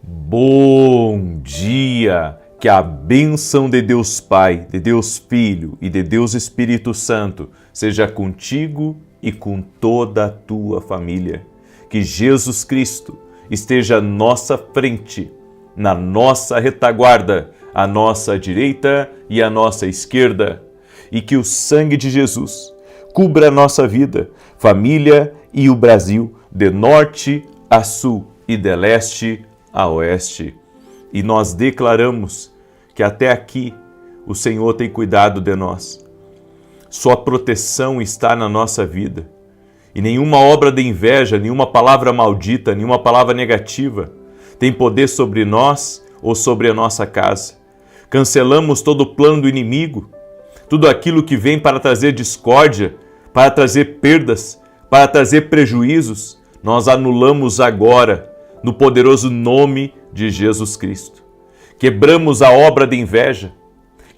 Bom dia! Que a bênção de Deus Pai, de Deus Filho e de Deus Espírito Santo seja contigo e com toda a tua família. Que Jesus Cristo esteja à nossa frente, na nossa retaguarda, à nossa direita e à nossa esquerda. E que o sangue de Jesus cubra a nossa vida, família e o Brasil, de norte a sul e de leste a oeste. E nós declaramos que até aqui o Senhor tem cuidado de nós. Sua proteção está na nossa vida. E nenhuma obra de inveja, nenhuma palavra maldita, nenhuma palavra negativa tem poder sobre nós ou sobre a nossa casa. Cancelamos todo o plano do inimigo, tudo aquilo que vem para trazer discórdia, para trazer perdas, para trazer prejuízos, nós anulamos agora, no poderoso nome de Jesus Cristo. Quebramos a obra de inveja,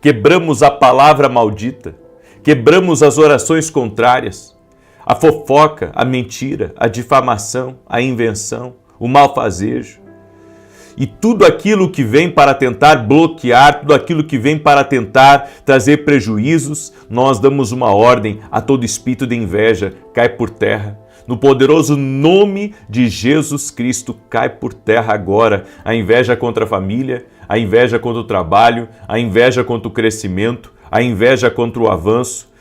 quebramos a palavra maldita, quebramos as orações contrárias, a fofoca, a mentira, a difamação, a invenção, o malfazejo. E tudo aquilo que vem para tentar bloquear, tudo aquilo que vem para tentar trazer prejuízos, nós damos uma ordem a todo espírito de inveja, cai por terra. No poderoso nome de Jesus Cristo, cai por terra agora a inveja contra a família, a inveja contra o trabalho, a inveja contra o crescimento, a inveja contra o avanço.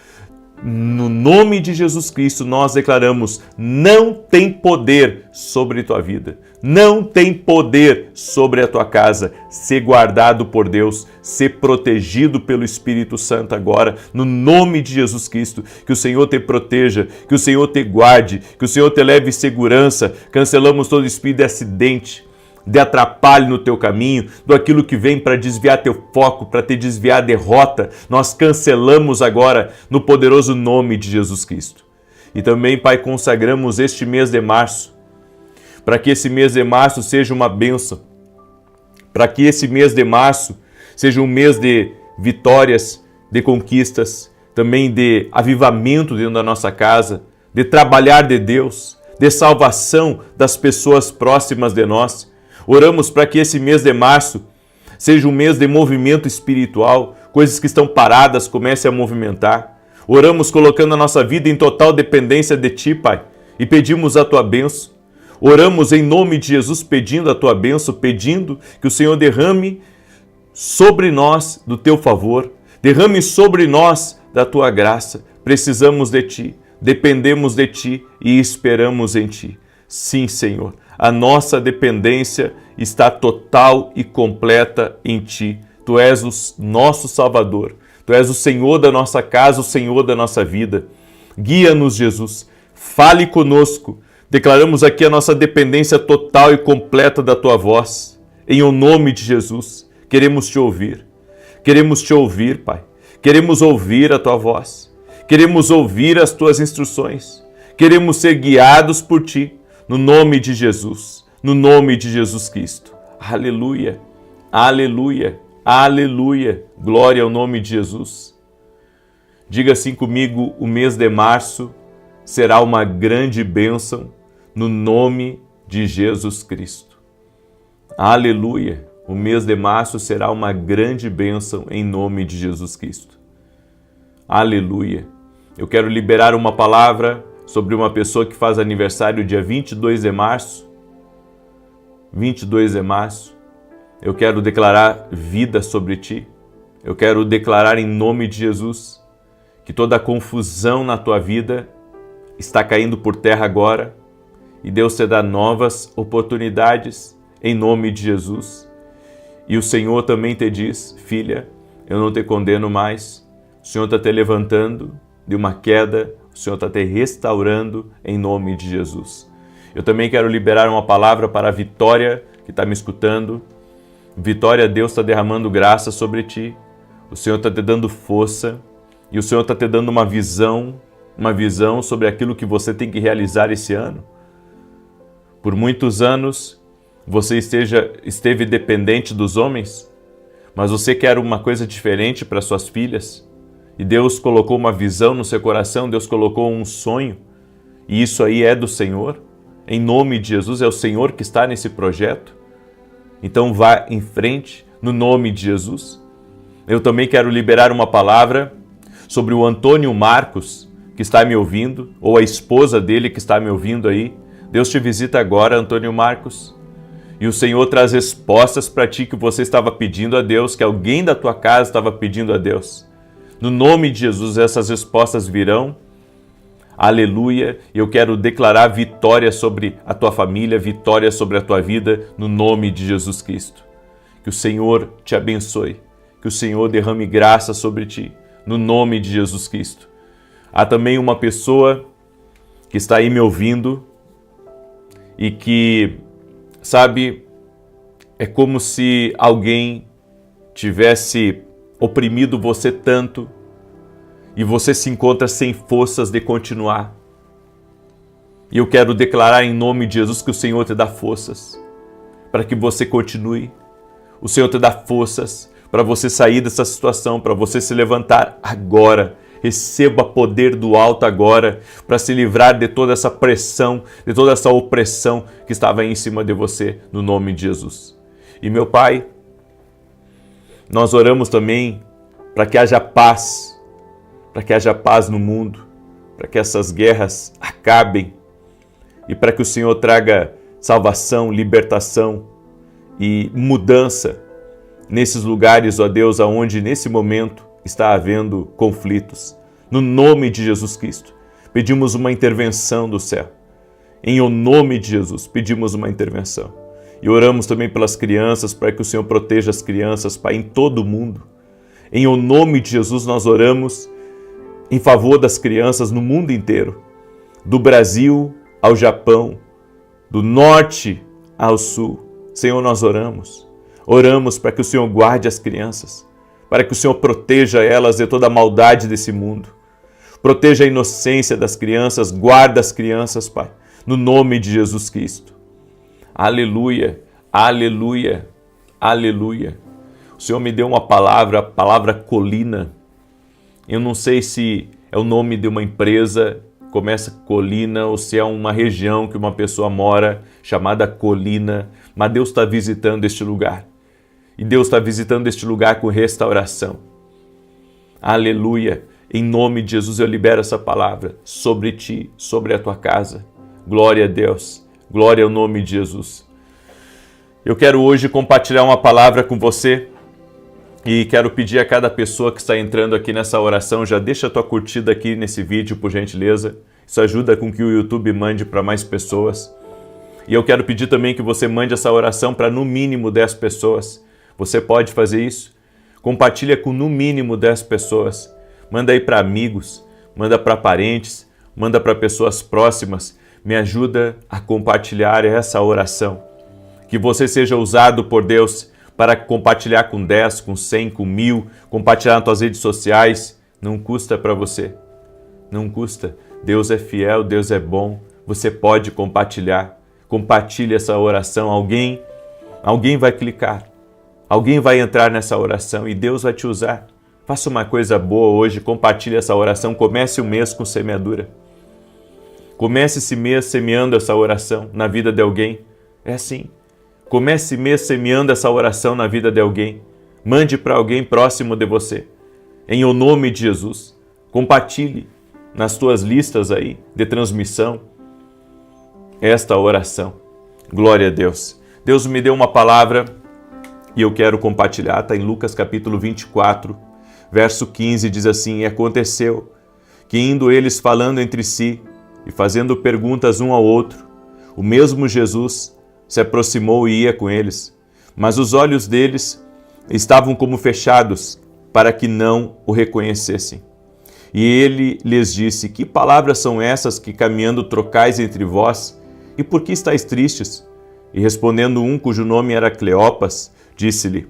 No nome de Jesus Cristo, nós declaramos: não tem poder sobre tua vida, não tem poder sobre a tua casa. Ser guardado por Deus, ser protegido pelo Espírito Santo agora, no nome de Jesus Cristo. Que o Senhor te proteja, que o Senhor te guarde, que o Senhor te leve em segurança. Cancelamos todo espírito de acidente, de atrapalho no teu caminho, do aquilo que vem para desviar teu foco, para te desviar a derrota. Nós cancelamos agora no poderoso nome de Jesus Cristo. E também, Pai, consagramos este mês de março, para que esse mês de março seja uma bênção, para que esse mês de março seja um mês de vitórias, de conquistas, também de avivamento dentro da nossa casa, de trabalhar de Deus, de salvação das pessoas próximas de nós. Oramos para que esse mês de março seja um mês de movimento espiritual, coisas que estão paradas comecem a movimentar. Oramos colocando a nossa vida em total dependência de Ti, Pai, e pedimos a Tua bênção. Oramos em nome de Jesus pedindo a Tua bênção, pedindo que o Senhor derrame sobre nós do Teu favor, derrame sobre nós da Tua graça. Precisamos de Ti, dependemos de Ti e esperamos em Ti. Sim, Senhor, a nossa dependência está total e completa em Ti. Tu és o nosso Salvador, Tu és o Senhor da nossa casa, o Senhor da nossa vida. Guia-nos, Jesus, fale conosco. Declaramos aqui a nossa dependência total e completa da Tua voz. Em o nome de Jesus, queremos Te ouvir. Queremos Te ouvir, Pai. Queremos ouvir a Tua voz. Queremos ouvir as Tuas instruções. Queremos ser guiados por Ti. No nome de Jesus, no nome de Jesus Cristo. Aleluia, aleluia, aleluia. Glória ao nome de Jesus. Diga assim comigo: o mês de março será uma grande bênção no nome de Jesus Cristo. Aleluia, o mês de março será uma grande bênção em nome de Jesus Cristo. Aleluia. Eu quero liberar uma palavra sobre uma pessoa que faz aniversário dia 22 de março. 22 de março. Eu quero declarar vida sobre ti. Eu quero declarar em nome de Jesus que toda a confusão na tua vida está caindo por terra agora e Deus te dá novas oportunidades em nome de Jesus. E o Senhor também te diz: filha, eu não te condeno mais. O Senhor está te levantando de uma queda. O Senhor está te restaurando em nome de Jesus. Eu também quero liberar uma palavra para a Vitória, que está me escutando. Vitória, Deus está derramando graça sobre ti. O Senhor está te dando força. E o Senhor está te dando uma visão sobre aquilo que você tem que realizar esse ano. Por muitos anos, você esteve dependente dos homens, mas você quer uma coisa diferente para suas filhas. E Deus colocou uma visão no seu coração, Deus colocou um sonho, e isso aí é do Senhor. Em nome de Jesus, é o Senhor que está nesse projeto. Então vá em frente, no nome de Jesus. Eu também quero liberar uma palavra sobre o Antônio Marcos, que está me ouvindo, ou a esposa dele que está me ouvindo aí. Deus te visita agora, Antônio Marcos. E o Senhor traz respostas para ti que você estava pedindo a Deus, que alguém da tua casa estava pedindo a Deus. No nome de Jesus, essas respostas virão. Aleluia! Eu quero declarar vitória sobre a tua família, vitória sobre a tua vida, no nome de Jesus Cristo. Que o Senhor te abençoe, que o Senhor derrame graça sobre ti, no nome de Jesus Cristo. Há também uma pessoa que está aí me ouvindo e que, sabe, é como se alguém tivesse oprimido você tanto e você se encontra sem forças de continuar. E eu quero declarar em nome de Jesus que o Senhor te dá forças para que você continue. O Senhor te dá forças para você sair dessa situação, para você se levantar agora. Receba poder do alto agora para se livrar de toda essa pressão, de toda essa opressão que estava aí em cima de você, no nome de Jesus. E meu Pai, nós oramos também para que haja paz no mundo, para que essas guerras acabem e para que o Senhor traga salvação, libertação e mudança nesses lugares, ó Deus, aonde nesse momento está havendo conflitos. No nome de Jesus Cristo, pedimos uma intervenção do céu. Em o nome de Jesus, pedimos uma intervenção. E oramos também pelas crianças, para que o Senhor proteja as crianças, Pai, em todo o mundo. Em o nome de Jesus, nós oramos em favor das crianças no mundo inteiro, do Brasil ao Japão, do norte ao sul. Senhor, nós oramos. Oramos para que o Senhor guarde as crianças, para que o Senhor proteja elas de toda a maldade desse mundo. Proteja a inocência das crianças, guarda as crianças, Pai, no nome de Jesus Cristo. Aleluia, aleluia, aleluia. O Senhor me deu uma palavra, a palavra colina. Eu não sei se é o nome de uma empresa, começa colina, ou se é uma região que uma pessoa mora, chamada colina, mas Deus está visitando este lugar. E Deus está visitando este lugar com restauração. Aleluia! Em nome de Jesus eu libero essa palavra sobre ti, sobre a tua casa. Glória a Deus, glória ao nome de Jesus. Eu quero hoje compartilhar uma palavra com você e quero pedir a cada pessoa que está entrando aqui nessa oração, já deixa a tua curtida aqui nesse vídeo, por gentileza. Isso ajuda com que o YouTube mande para mais pessoas. E eu quero pedir também que você mande essa oração para no mínimo 10 pessoas. Você pode fazer isso? Compartilha com no mínimo 10 pessoas. Manda aí para amigos, manda para parentes, manda para pessoas próximas. Me ajuda a compartilhar essa oração. Que você seja usado por Deus para compartilhar com 10, com 100, com 1000, compartilhar nas tuas redes sociais. Não custa para você. Não custa. Deus é fiel, Deus é bom. Você pode compartilhar. Compartilhe essa oração. Alguém vai clicar. Alguém vai entrar nessa oração e Deus vai te usar. Faça uma coisa boa hoje, compartilhe essa oração. Comece o mês com semeadura. Comece esse mês semeando essa oração na vida de alguém. É assim. Comece esse mês semeando essa oração na vida de alguém. Mande para alguém próximo de você. Em o nome de Jesus. Compartilhe nas tuas listas aí de transmissão esta oração. Glória a Deus. Deus me deu uma palavra e eu quero compartilhar. Está em Lucas capítulo 24, verso 15, diz assim: E aconteceu que indo eles falando entre si e fazendo perguntas um ao outro, o mesmo Jesus se aproximou e ia com eles, mas os olhos deles estavam como fechados, para que não o reconhecessem. E ele lhes disse: Que palavras são essas que caminhando trocais entre vós? E por que estáis tristes? E respondendo um cujo nome era Cleopas, disse-lhe: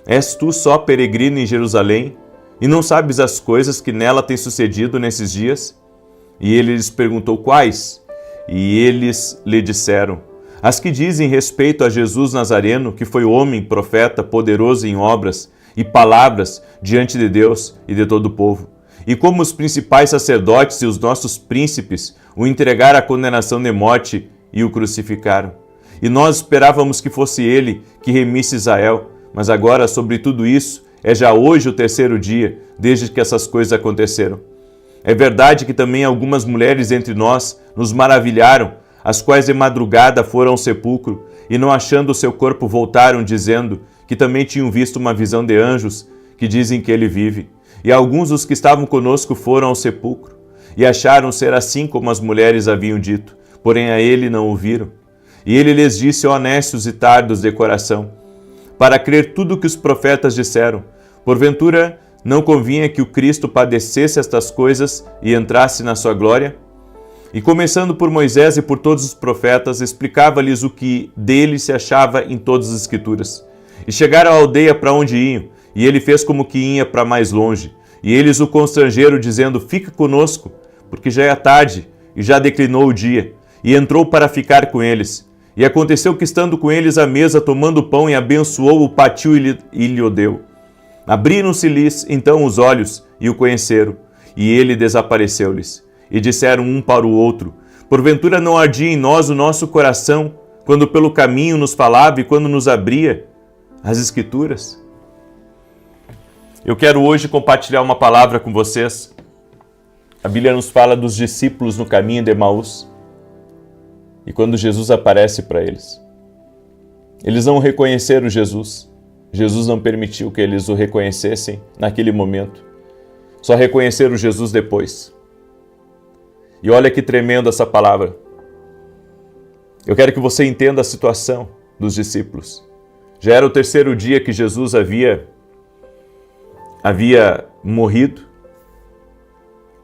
És tu só peregrino em Jerusalém, e não sabes as coisas que nela têm sucedido nesses dias? E ele lhes perguntou: Quais? E eles lhe disseram: As que dizem respeito a Jesus Nazareno, que foi homem, profeta, poderoso em obras e palavras diante de Deus e de todo o povo. E como os principais sacerdotes e os nossos príncipes o entregaram à condenação de morte e o crucificaram. e nós esperávamos que fosse ele que remisse Israel, mas agora sobre tudo isso é já hoje o terceiro dia desde que essas coisas aconteceram. É verdade que também algumas mulheres entre nós nos maravilharam, as quais de madrugada foram ao sepulcro e não achando o seu corpo voltaram dizendo que também tinham visto uma visão de anjos que dizem que ele vive. E alguns dos que estavam conosco foram ao sepulcro e acharam ser assim como as mulheres haviam dito, porém a ele não ouviram. E ele lhes disse, ó nécios e tardos de coração, para crer tudo o que os profetas disseram, porventura não convinha que o Cristo padecesse estas coisas e entrasse na sua glória? E começando por Moisés e por todos os profetas, explicava-lhes o que dele se achava em todas as Escrituras. E chegaram à aldeia para onde iam, e ele fez como que ia para mais longe. E eles o constrangeram, dizendo, fica conosco, porque já é tarde e já declinou o dia. E entrou para ficar com eles. E aconteceu que, estando com eles à mesa, tomando o pão e abençoou, o partiu e lhe o deu. Abriram-se-lhes então os olhos e o conheceram, e ele desapareceu-lhes. E disseram um para o outro, porventura não ardia em nós o nosso coração, quando pelo caminho nos falava e quando nos abria as Escrituras? Eu quero hoje compartilhar uma palavra com vocês. A Bíblia nos fala dos discípulos no caminho de Emaús. E quando Jesus aparece para eles, eles não reconheceram Jesus. Jesus não permitiu que eles o reconhecessem naquele momento. Só reconheceram Jesus depois. E olha que tremenda essa palavra. Eu quero que você entenda a situação dos discípulos. Já era o terceiro dia que Jesus havia morrido.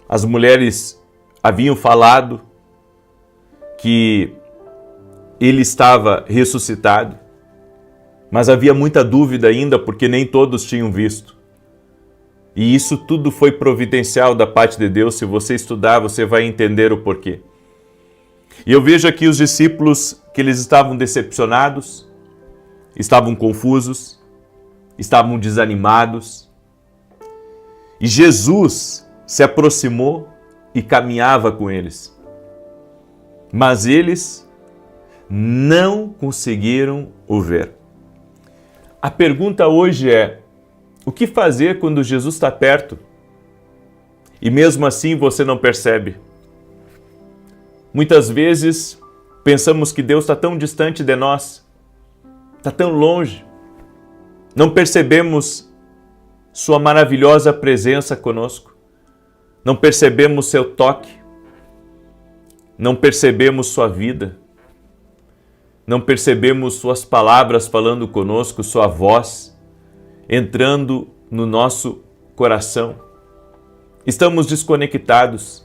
As mulheres haviam falado que ele estava ressuscitado, mas havia muita dúvida ainda porque nem todos tinham visto. E isso tudo foi providencial da parte de Deus. Se você estudar, você vai entender o porquê. E eu vejo aqui os discípulos que eles estavam decepcionados, estavam confusos, estavam desanimados. E Jesus se aproximou e caminhava com eles. Mas eles não conseguiram o ver. A pergunta hoje é, o que fazer quando Jesus está perto e mesmo assim você não percebe? Muitas vezes pensamos que Deus está tão distante de nós, está tão longe, não percebemos sua maravilhosa presença conosco, não percebemos seu toque, não percebemos sua vida, não percebemos suas palavras falando conosco, sua voz entrando no nosso coração. Estamos desconectados,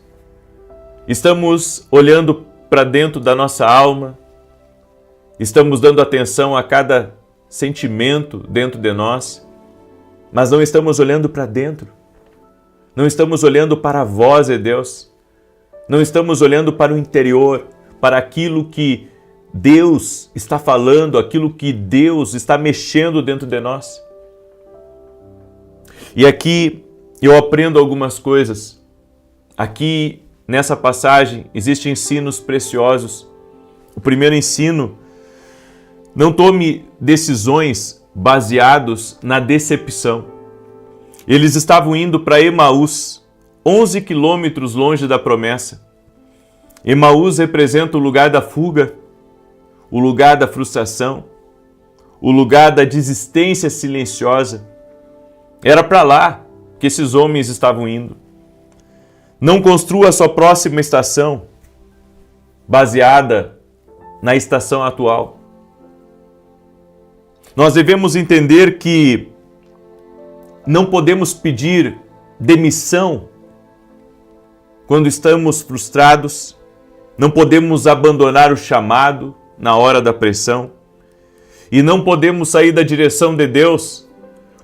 estamos olhando para dentro da nossa alma, estamos dando atenção a cada sentimento dentro de nós, mas não estamos olhando para dentro, não estamos olhando para a voz de Deus, não estamos olhando para o interior, para aquilo que Deus está falando, aquilo que Deus está mexendo dentro de nós. E aqui eu aprendo algumas coisas. Aqui nessa passagem existem ensinos preciosos. O primeiro ensino, não tome decisões baseados na decepção. Eles estavam indo para Emaús, 11 quilômetros longe da promessa. Emaús representa o lugar da fuga, o lugar da frustração, o lugar da desistência silenciosa. Era para lá que esses homens estavam indo. Não construa a sua próxima estação baseada na estação atual. Nós devemos entender que não podemos pedir demissão quando estamos frustrados, não podemos abandonar o chamado na hora da pressão e não podemos sair da direção de Deus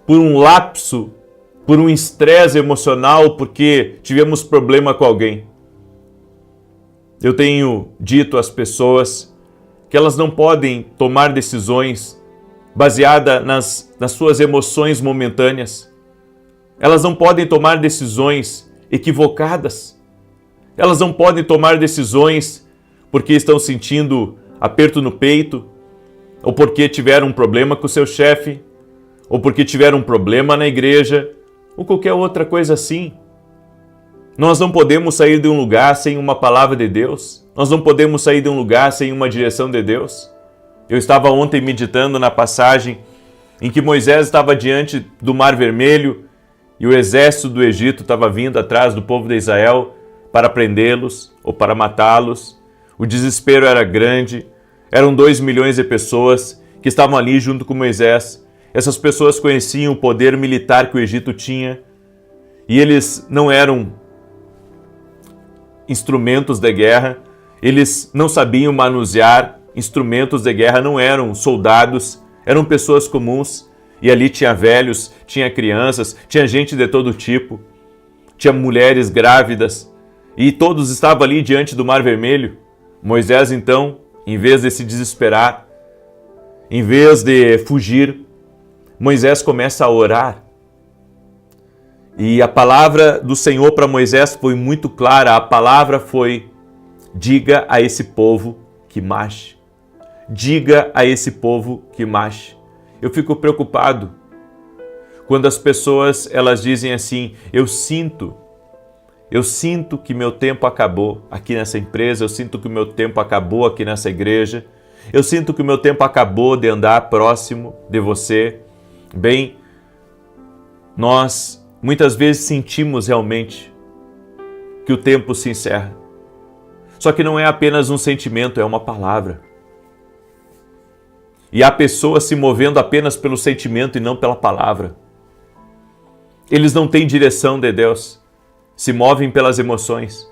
por um lapso, por um estresse emocional, porque tivemos problema com alguém. Eu tenho dito às pessoas que elas não podem tomar decisões baseadas nas suas emoções momentâneas. Elas não podem tomar decisões equivocadas. Elas não podem tomar decisões porque estão sentindo aperto no peito, ou porque tiveram um problema com o seu chefe, ou porque tiveram um problema na igreja, ou qualquer outra coisa assim. Nós não podemos sair de um lugar sem uma palavra de Deus. Nós não podemos sair de um lugar sem uma direção de Deus. Eu estava ontem meditando na passagem em que Moisés estava diante do Mar Vermelho e o exército do Egito estava vindo atrás do povo de Israel para prendê-los ou para matá-los. O desespero era grande, eram 2 milhões de pessoas que estavam ali junto com Moisés. Essas pessoas conheciam o poder militar que o Egito tinha e eles não eram instrumentos de guerra, eles não sabiam manusear instrumentos de guerra, não eram soldados, eram pessoas comuns. E ali tinha velhos, tinha crianças, tinha gente de todo tipo, tinha mulheres grávidas, e todos estavam ali diante do Mar Vermelho. Moisés, então, em vez de se desesperar, em vez de fugir, Moisés começa a orar. E a palavra do Senhor para Moisés foi muito clara. A palavra foi: diga a esse povo que marche. Diga a esse povo que marche. Eu fico preocupado quando as pessoas elas dizem assim: eu sinto que meu tempo acabou aqui nessa empresa, eu sinto que o meu tempo acabou aqui nessa igreja, eu sinto que o meu tempo acabou de andar próximo de você. Bem, nós muitas vezes sentimos realmente que o tempo se encerra. Só que não é apenas um sentimento, é uma palavra. E há pessoas se movendo apenas pelo sentimento e não pela palavra. Eles não têm direção de Deus. Se movem pelas emoções.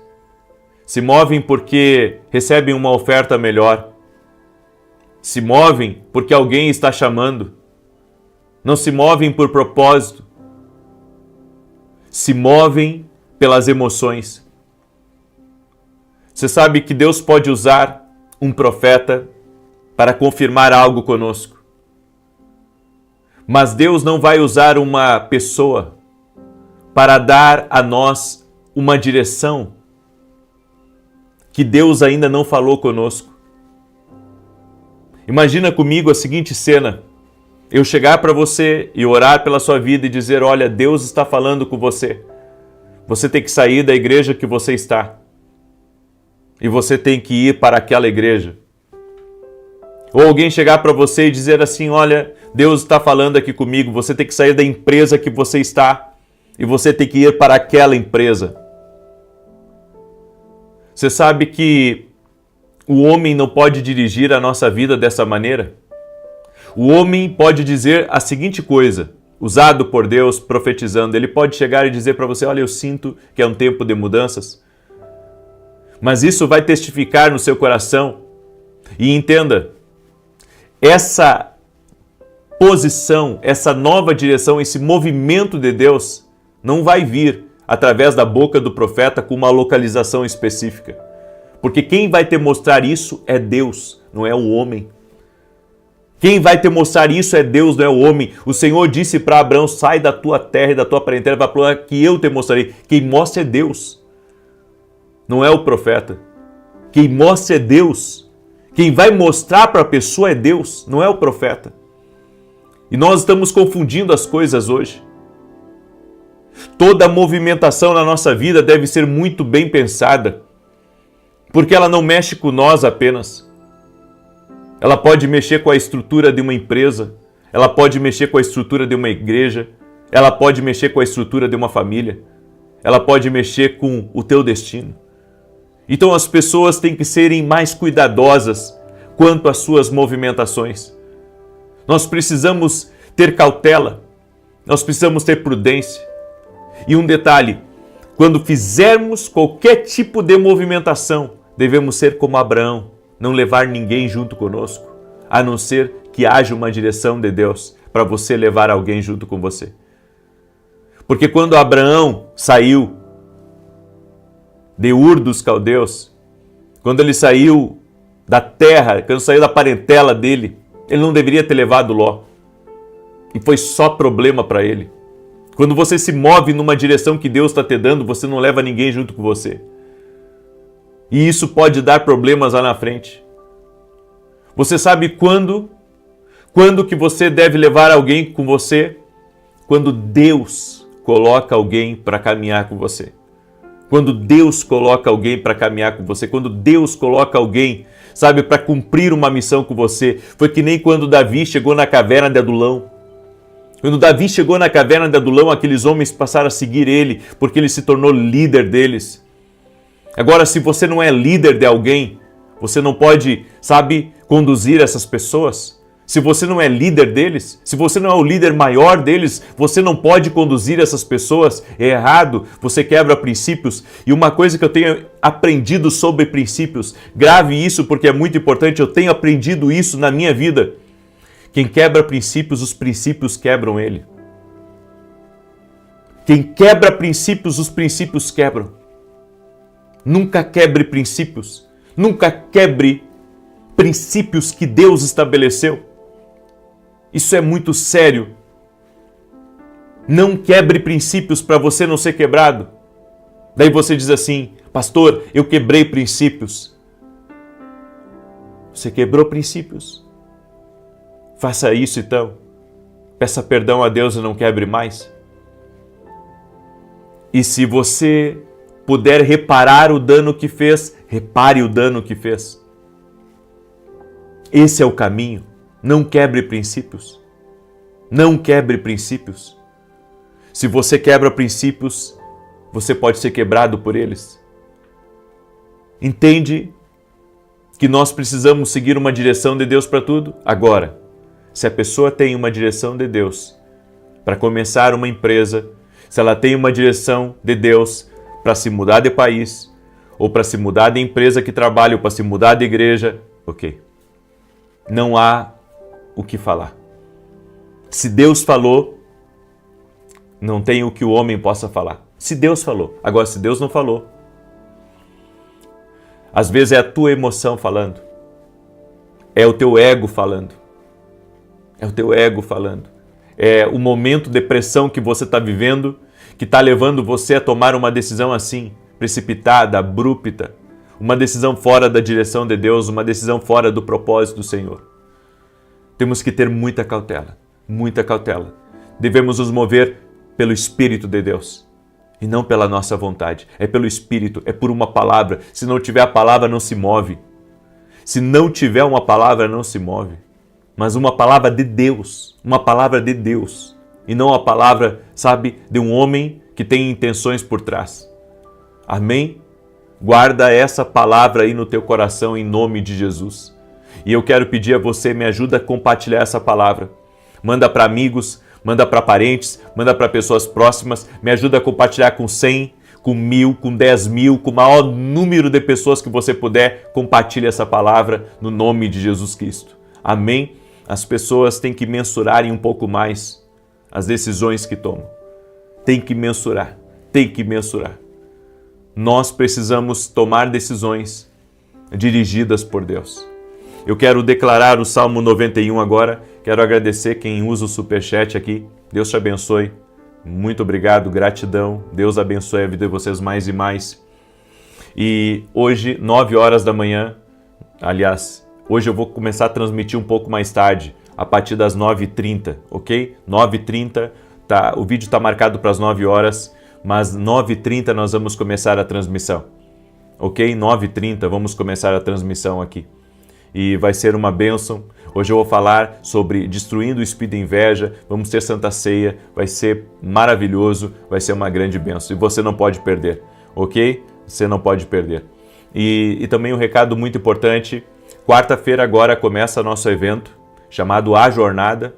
Se movem porque recebem uma oferta melhor. Se movem porque alguém está chamando. Não se movem por propósito. Se movem pelas emoções. Você sabe que Deus pode usar um profeta para confirmar algo conosco. Mas Deus não vai usar uma pessoa para dar a nós uma direção que Deus ainda não falou conosco. Imagina comigo a seguinte cena: eu chegar para você e orar pela sua vida e dizer: olha, Deus está falando com você. Você tem que sair da igreja que você está. E você tem que ir para aquela igreja. Ou alguém chegar para você e dizer assim: olha, Deus está falando aqui comigo, você tem que sair da empresa que você está e você tem que ir para aquela empresa. Você sabe que o homem não pode dirigir a nossa vida dessa maneira? O homem pode dizer a seguinte coisa, usado por Deus, profetizando. Ele pode chegar e dizer para você: olha, eu sinto que é um tempo de mudanças. Mas isso vai testificar no seu coração. E entenda, essa posição, essa nova direção, esse movimento de Deus não vai vir através da boca do profeta com uma localização específica. Porque quem vai te mostrar isso é Deus, não é o homem. Quem vai te mostrar isso é Deus, não é o homem. O Senhor disse para Abraão: sai da tua terra e da tua parentela, vai para o lugar que eu te mostrarei. Quem mostra é Deus, não é o profeta. Quem mostra é Deus. Quem vai mostrar para a pessoa é Deus, não é o profeta. E nós estamos confundindo as coisas hoje. Toda movimentação na nossa vida deve ser muito bem pensada, porque ela não mexe com nós apenas. Ela pode mexer com a estrutura de uma empresa, ela pode mexer com a estrutura de uma igreja, ela pode mexer com a estrutura de uma família, ela pode mexer com o teu destino. Então as pessoas têm que serem mais cuidadosas quanto às suas movimentações. Nós precisamos ter cautela, nós precisamos ter prudência. E um detalhe, quando fizermos qualquer tipo de movimentação, devemos ser como Abraão, não levar ninguém junto conosco, a não ser que haja uma direção de Deus para você levar alguém junto com você. Porque quando Abraão saiu de Ur dos Caldeus, quando ele saiu da terra, quando saiu da parentela dele, ele não deveria ter levado Ló. E foi só problema para ele. Quando você se move numa direção que Deus está te dando, você não leva ninguém junto com você. E isso pode dar problemas lá na frente. Você sabe quando Quando que você deve levar alguém com você? Quando Deus coloca alguém para caminhar com você. Quando Deus coloca alguém para caminhar com você. Quando Deus coloca alguém, sabe, para cumprir uma missão com você. Foi que nem quando Davi chegou na caverna de Adulão. Quando Davi chegou na caverna de Adulão, aqueles homens passaram a seguir ele, porque ele se tornou líder deles. Agora, se você não é líder de alguém, você não pode, sabe, conduzir essas pessoas. Se você não é líder deles, se você não é o líder maior deles, você não pode conduzir essas pessoas. É errado, você quebra princípios. E uma coisa que eu tenho aprendido sobre princípios, grave isso porque é muito importante, eu tenho aprendido isso na minha vida. Quem quebra princípios, os princípios quebram ele. Quem quebra princípios, os princípios quebram. Nunca quebre princípios. Nunca quebre princípios que Deus estabeleceu. Isso é muito sério. Não quebre princípios para você não ser quebrado. Daí você diz assim, pastor, eu quebrei princípios. Você quebrou princípios. Faça isso então. Peça perdão a Deus e não quebre mais. E se você puder reparar o dano que fez, repare o dano que fez. Esse é o caminho. Não quebre princípios. Não quebre princípios. Se você quebra princípios, você pode ser quebrado por eles. Entende que nós precisamos seguir uma direção de Deus para tudo? Agora, se a pessoa tem uma direção de Deus para começar uma empresa, se ela tem uma direção de Deus para se mudar de país, ou para se mudar de empresa que trabalha, ou para se mudar de igreja, ok. Não há o que falar. Se Deus falou, não tem o que o homem possa falar. Se Deus falou. Agora, se Deus não falou, às vezes é a tua emoção falando. É o teu ego falando. É o teu ego falando. É o momento de pressão que você está vivendo, que está levando você a tomar uma decisão assim, precipitada, abrupta, uma decisão fora da direção de Deus, uma decisão fora do propósito do Senhor. Temos que ter muita cautela, muita cautela. Devemos nos mover pelo Espírito de Deus e não pela nossa vontade. É pelo Espírito, é por uma palavra. Se não tiver a palavra, não se move. Se não tiver uma palavra, não se move. Mas uma palavra de Deus, uma palavra de Deus. E não a palavra, sabe, de um homem que tem intenções por trás. Amém? Guarda essa palavra aí no teu coração em nome de Jesus. E eu quero pedir a você, me ajuda a compartilhar essa palavra. Manda para amigos, manda para parentes, manda para pessoas próximas, me ajuda a compartilhar com 100, com 1000, com 10.000, com o maior número de pessoas que você puder, compartilhe essa palavra no nome de Jesus Cristo. Amém? As pessoas têm que mensurarem um pouco mais as decisões que tomam. Tem que mensurar, tem que mensurar. Nós precisamos tomar decisões dirigidas por Deus. Eu quero declarar o Salmo 91 agora. Quero agradecer quem usa o Superchat aqui. Deus te abençoe. Muito obrigado, gratidão. Deus abençoe a vida de vocês mais e mais. E hoje, 9 horas da manhã, aliás, hoje eu vou começar a transmitir um pouco mais tarde, a partir das 9h30, ok? 9h30, tá, o vídeo está marcado para as 9 horas, mas 9h30 nós vamos começar a transmissão, ok? 9h30 vamos começar a transmissão aqui. E vai ser uma bênção. Hoje eu vou falar sobre destruindo o espírito de inveja, vamos ter Santa Ceia, vai ser maravilhoso, vai ser uma grande bênção. E você não pode perder, ok? Você não pode perder. E também um recado muito importante, quarta-feira agora começa nosso evento, chamado A Jornada,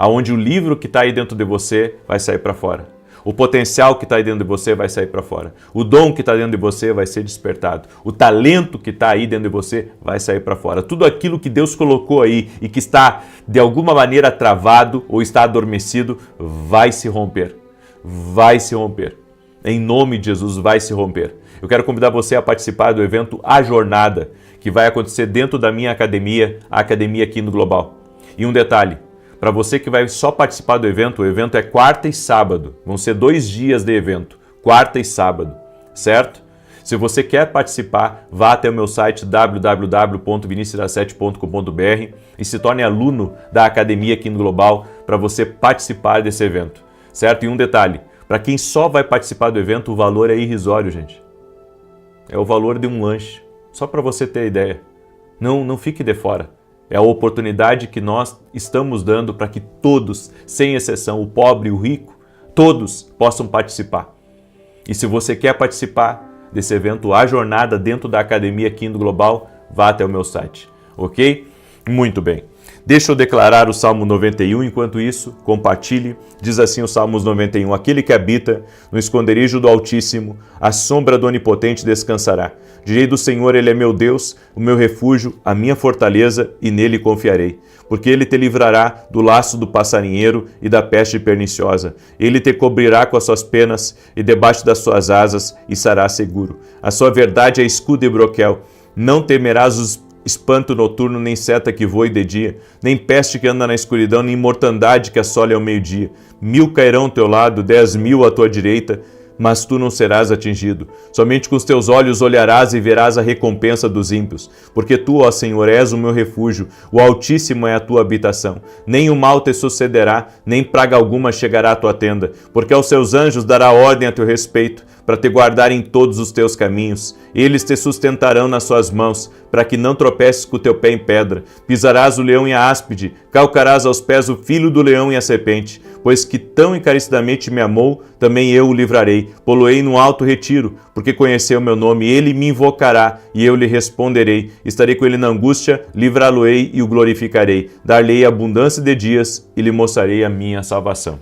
onde o livro que está aí dentro de você vai sair para fora. O potencial que está aí dentro de você vai sair para fora. O dom que está dentro de você vai ser despertado. O talento que está aí dentro de você vai sair para fora. Tudo aquilo que Deus colocou aí e que está de alguma maneira travado ou está adormecido, vai se romper. Vai se romper. Em nome de Jesus, vai se romper. Eu quero convidar você a participar do evento A Jornada, que vai acontecer dentro da minha academia, a academia aqui no Global. E um detalhe, para você que vai só participar do evento, o evento é quarta e sábado. Vão ser 2 dias de evento, quarta e sábado, certo? Se você quer participar, vá até o meu site www.vinicius17.com.br e se torne aluno da Academia Kingdom Global para você participar desse evento, certo? E um detalhe, para quem só vai participar do evento, o valor é irrisório, gente. É o valor de um lanche, só para você ter ideia. Não fique de fora. É a oportunidade que nós estamos dando para que todos, sem exceção, o pobre e o rico, todos possam participar. E se você quer participar desse evento, a jornada dentro da Academia Kingdom Global, vá até o meu site, ok? Muito bem. Deixa eu declarar o Salmo 91, enquanto isso, compartilhe. Diz assim o Salmos 91, aquele que habita no esconderijo do Altíssimo, à sombra do Onipotente descansará. Direi do Senhor, Ele é meu Deus, o meu refúgio, a minha fortaleza, e nele confiarei. Porque Ele te livrará do laço do passarinheiro e da peste perniciosa. Ele te cobrirá com as suas penas, e debaixo das suas asas estarás seguro. A sua verdade é escudo e broquel. Não temerás os espanto noturno, nem seta que voe de dia, nem peste que anda na escuridão, nem mortandade que assole ao meio-dia. 1000 cairão ao teu lado, 10.000 à tua direita, mas tu não serás atingido. Somente com os teus olhos olharás e verás a recompensa dos ímpios. Porque tu, ó Senhor, és o meu refúgio, o Altíssimo é a tua habitação. Nem o mal te sucederá, nem praga alguma chegará à tua tenda. Porque aos seus anjos dará ordem a teu respeito, para te guardar em todos os teus caminhos. Eles te sustentarão nas suas mãos, para que não tropeces com o teu pé em pedra. Pisarás o leão e a áspide, calcarás aos pés o filho do leão e a serpente. Pois que tão encarecidamente me amou, também eu o livrarei. Poloei no alto retiro, porque conheceu o meu nome. Ele me invocará, e eu lhe responderei. Estarei com ele na angústia, livrá-lo-ei e o glorificarei. Dar-lhe abundância de dias, e lhe mostrarei a minha salvação.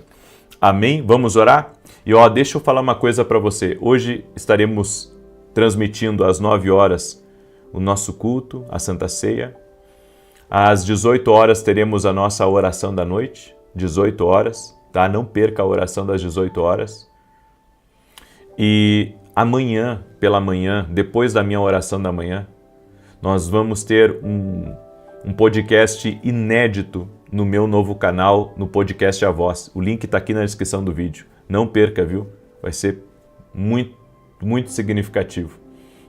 Amém? Vamos orar? E deixa eu falar uma coisa para você. Hoje estaremos transmitindo às 9 horas o nosso culto, a Santa Ceia. Às 18 horas teremos a nossa oração da noite, 18 horas, tá? Não perca a oração das 18 horas. E amanhã, pela manhã, depois da minha oração da manhã, nós vamos ter um podcast inédito no meu novo canal, no podcast A Voz. O link está aqui na descrição do vídeo. Não perca, viu? Vai ser muito, muito significativo.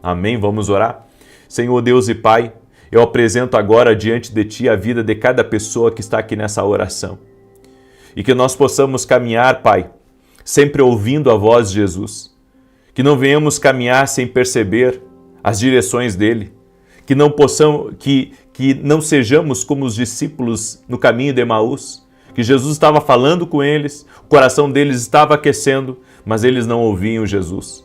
Amém? Vamos orar? Senhor Deus e Pai, eu apresento agora diante de Ti a vida de cada pessoa que está aqui nessa oração. E que nós possamos caminhar, Pai, sempre ouvindo a voz de Jesus. Que não venhamos caminhar sem perceber as direções dEle. Que não possamos, que não sejamos como os discípulos no caminho de Emaús, que Jesus estava falando com eles, o coração deles estava aquecendo, mas eles não ouviam Jesus.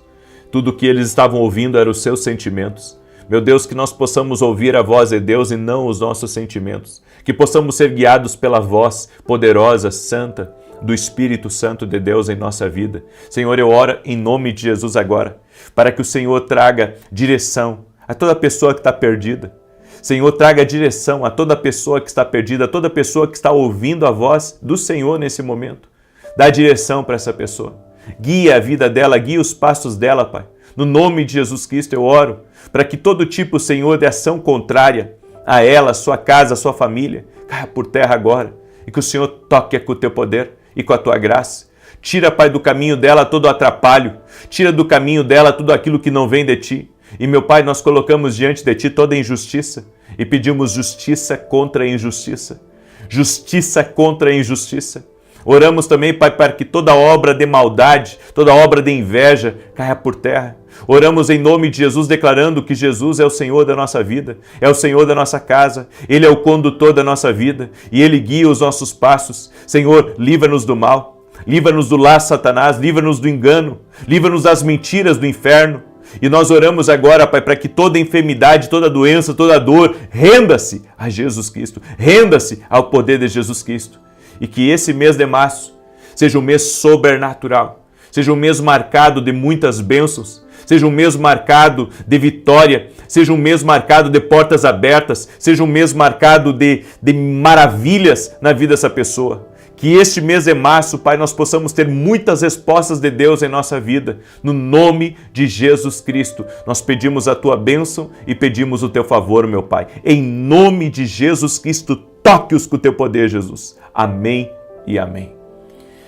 Tudo o que eles estavam ouvindo eram os seus sentimentos. Meu Deus, que nós possamos ouvir a voz de Deus e não os nossos sentimentos. Que possamos ser guiados pela voz poderosa, santa, do Espírito Santo de Deus em nossa vida. Senhor, eu oro em nome de Jesus agora, para que o Senhor traga direção a toda pessoa que está perdida. Senhor, traga direção a toda pessoa que está perdida, a toda pessoa que está ouvindo a voz do Senhor nesse momento. Dá direção para essa pessoa. Guia a vida dela, guia os passos dela, Pai. No nome de Jesus Cristo eu oro para que todo tipo, Senhor, de ação contrária a ela, a sua casa, a sua família, caia por terra agora. E que o Senhor toque com o teu poder e com a tua graça. Tira, Pai, do caminho dela todo o atrapalho. Tira do caminho dela tudo aquilo que não vem de Ti. E, meu Pai, nós colocamos diante de Ti toda injustiça e pedimos justiça contra a injustiça. Justiça contra a injustiça. Oramos também, Pai, para que toda obra de maldade, toda obra de inveja caia por terra. Oramos em nome de Jesus, declarando que Jesus é o Senhor da nossa vida, é o Senhor da nossa casa, Ele é o condutor da nossa vida e Ele guia os nossos passos. Senhor, livra-nos do mal, livra-nos do laço Satanás, livra-nos do engano, livra-nos das mentiras do inferno. E nós oramos agora, Pai, para que toda enfermidade, toda doença, toda dor, renda-se a Jesus Cristo, renda-se ao poder de Jesus Cristo. E que esse mês de março seja um mês sobrenatural, seja um mês marcado de muitas bênçãos, seja um mês marcado de vitória, seja um mês marcado de portas abertas, seja um mês marcado de maravilhas na vida dessa pessoa. Que este mês de março, Pai, nós possamos ter muitas respostas de Deus em nossa vida. No nome de Jesus Cristo, nós pedimos a Tua bênção e pedimos o Teu favor, meu Pai. Em nome de Jesus Cristo, toque-os com o Teu poder, Jesus. Amém e amém.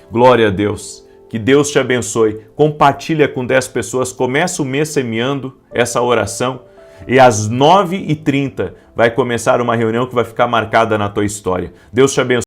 Glória a Deus. Que Deus te abençoe. Compartilha com 10 pessoas. Começa o mês semeando essa oração. E às 9h30 vai começar uma reunião que vai ficar marcada na tua história. Deus te abençoe.